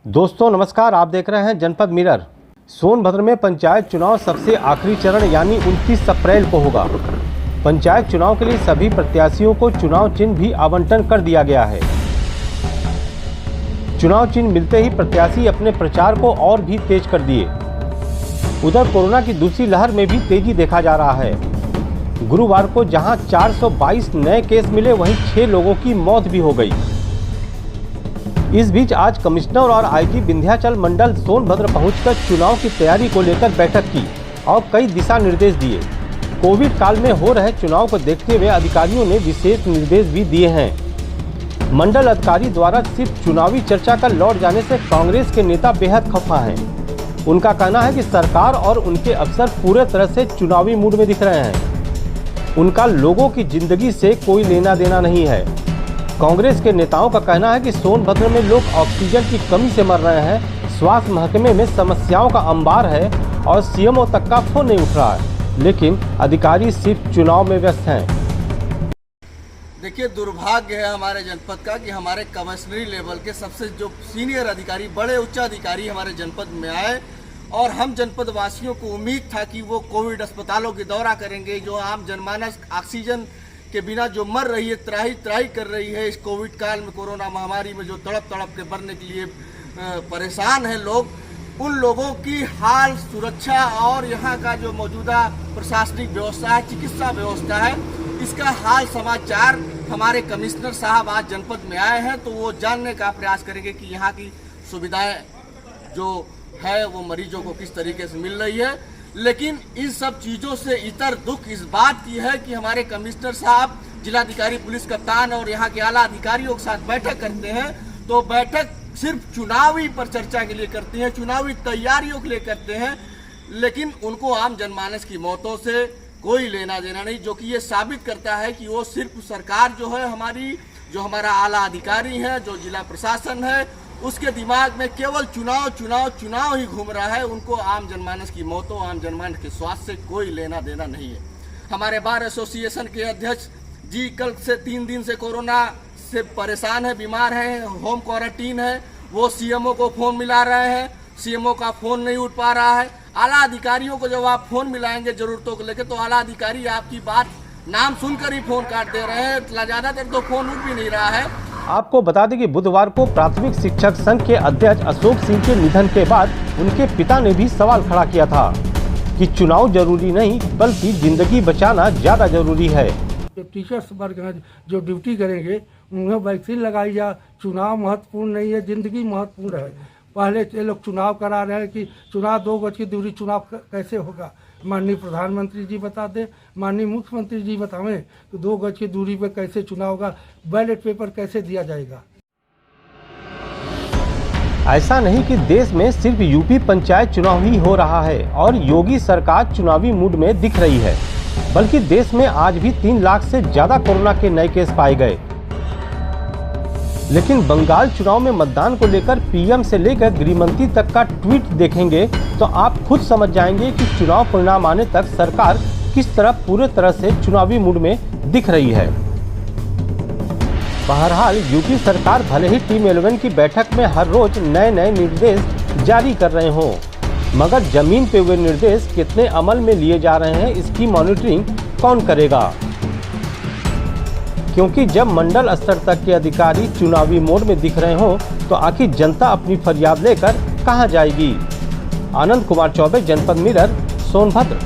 दोस्तों नमस्कार, आप देख रहे हैं जनपद मिरर। सोनभद्र में पंचायत चुनाव सबसे आखिरी चरण यानी 29 अप्रैल को होगा। पंचायत चुनाव के लिए सभी प्रत्याशियों को चुनाव चिन्ह भी आवंटन कर दिया गया है। चुनाव चिन्ह मिलते ही प्रत्याशी अपने प्रचार को और भी तेज कर दिए। उधर कोरोना की दूसरी लहर में भी तेजी देखा जा रहा है। गुरुवार को जहां 422 नए केस मिले, वहीं 6 लोगों की मौत भी हो गई। इस बीच आज कमिश्नर और आईजी विंध्याचल मंडल सोनभद्र पहुंचकर चुनाव की तैयारी को लेकर बैठक की और कई दिशा निर्देश दिए। कोविड काल में हो रहे चुनाव को देखते हुए अधिकारियों ने विशेष निर्देश भी दिए हैं। मंडल अधिकारी द्वारा सिर्फ चुनावी चर्चा का लौट जाने से कांग्रेस के नेता बेहद खफा हैं। उनका कहना है कि सरकार और उनके अफसर पूरे तरह से चुनावी मूड में दिख रहे हैं। उनका लोगों की जिंदगी से कोई लेना देना नहीं है। कांग्रेस के नेताओं का कहना है कि सोनभद्र में लोग ऑक्सीजन की कमी से मर रहे हैं, स्वास्थ्य महकमे में समस्याओं का अंबार है और सीएमओ तक का फोन नहीं उठ रहा है, लेकिन अधिकारी सिर्फ चुनाव में व्यस्त हैं। देखिए, दुर्भाग्य है हमारे जनपद का कि हमारे कमिश्नरी लेवल के सबसे जो सीनियर अधिकारी, बड़े उच्च अधिकारी हमारे जनपद में आए और हम जनपद वासियों को उम्मीद था कि वो कोविड अस्पतालों की दौरा करेंगे। जो आम जनमानस ऑक्सीजन के बिना जो मर रही है, त्राही कर रही है इस कोविड काल में, कोरोना महामारी में जो तड़प के मरने के लिए परेशान है लोग, उन लोगों की हाल, सुरक्षा और यहाँ का जो मौजूदा प्रशासनिक व्यवस्था है, चिकित्सा व्यवस्था है, इसका हाल समाचार हमारे कमिश्नर साहब आज जनपद में आए हैं, तो वो जानने का प्रयास करेंगे कि यहाँ की सुविधाएं जो है वो मरीजों को किस तरीके से मिल रही है। लेकिन इन सब चीज़ों से इतर दुख इस बात की है कि हमारे कमिश्नर साहब, जिलाधिकारी, पुलिस कप्तान और यहाँ के आला अधिकारियों के साथ बैठक करते हैं, तो बैठक सिर्फ चुनावी पर चर्चा के लिए करते हैं, चुनावी तैयारियों के लिए करते हैं, लेकिन उनको आम जनमानस की मौतों से कोई लेना देना नहीं, जो कि ये साबित करता है कि वो सिर्फ सरकार जो है हमारी, जो हमारा आला अधिकारी है, जो जिला प्रशासन है, उसके दिमाग में केवल चुनाव ही घूम रहा है। उनको आम जनमानस की मौतों, आम जनमानस के स्वास्थ्य से कोई लेना देना नहीं है। हमारे बार एसोसिएशन के अध्यक्ष जी कल से 3 दिन से कोरोना से परेशान है, बीमार हैं, होम क्वारंटीन है। वो सीएमओ को फ़ोन मिला रहे हैं, सीएमओ का फ़ोन नहीं उठ पा रहा है। आला अधिकारियों को जब आप फ़ोन मिलाएंगे ज़रूरतों को लेकर, तो आला अधिकारी आपकी बात नाम सुनकर ही फ़ोन काट दे रहे हैं। ज़्यादातर तो फ़ोन उठ भी नहीं रहा है। आपको बता दें कि बुधवार को प्राथमिक शिक्षक संघ के अध्यक्ष अशोक सिंह के निधन के बाद उनके पिता ने भी सवाल खड़ा किया था कि चुनाव जरूरी नहीं, बल्कि जिंदगी बचाना ज्यादा जरूरी है। जो टीचर्स वर्ग हैं जो ड्यूटी करेंगे, उन्हें वैक्सीन लगाई जा। चुनाव महत्वपूर्ण नहीं है, जिंदगी महत्वपूर्ण है। पहले ये लोग चुनाव करा रहे हैं कि चुनाव 2 गज की दूरी, चुनाव कैसे होगा? माननीय प्रधानमंत्री जी बता दें, माननीय मुख्यमंत्री जी बतावें तो 2 गज की दूरी पर कैसे चुनाव होगा, बैलेट पेपर कैसे दिया जाएगा? ऐसा नहीं कि देश में सिर्फ यूपी पंचायत चुनाव ही हो रहा है और योगी सरकार चुनावी मूड में दिख रही है, बल्कि देश में आज भी 3 लाख से ज्यादा कोरोना के नए केस पाए गए। लेकिन बंगाल चुनाव में मतदान को लेकर पीएम से लेकर गृहमंत्री तक का ट्वीट देखेंगे तो आप खुद समझ जाएंगे कि चुनाव परिणाम आने तक सरकार किस तरह पूरे तरह से चुनावी मूड में दिख रही है। बहरहाल यूपी सरकार भले ही टीम 11 की बैठक में हर रोज नए निर्देश जारी कर रहे हों, मगर जमीन पे हुए निर्देश कितने अमल में लिए जा रहे हैं, इसकी मॉनिटरिंग कौन करेगा? क्योंकि जब मंडल स्तर तक के अधिकारी चुनावी मोड में दिख रहे हों, तो आखिर जनता अपनी फरियाद लेकर कहां जाएगी? आनंद कुमार चौबे, जनपद मिरर, सोनभद्र।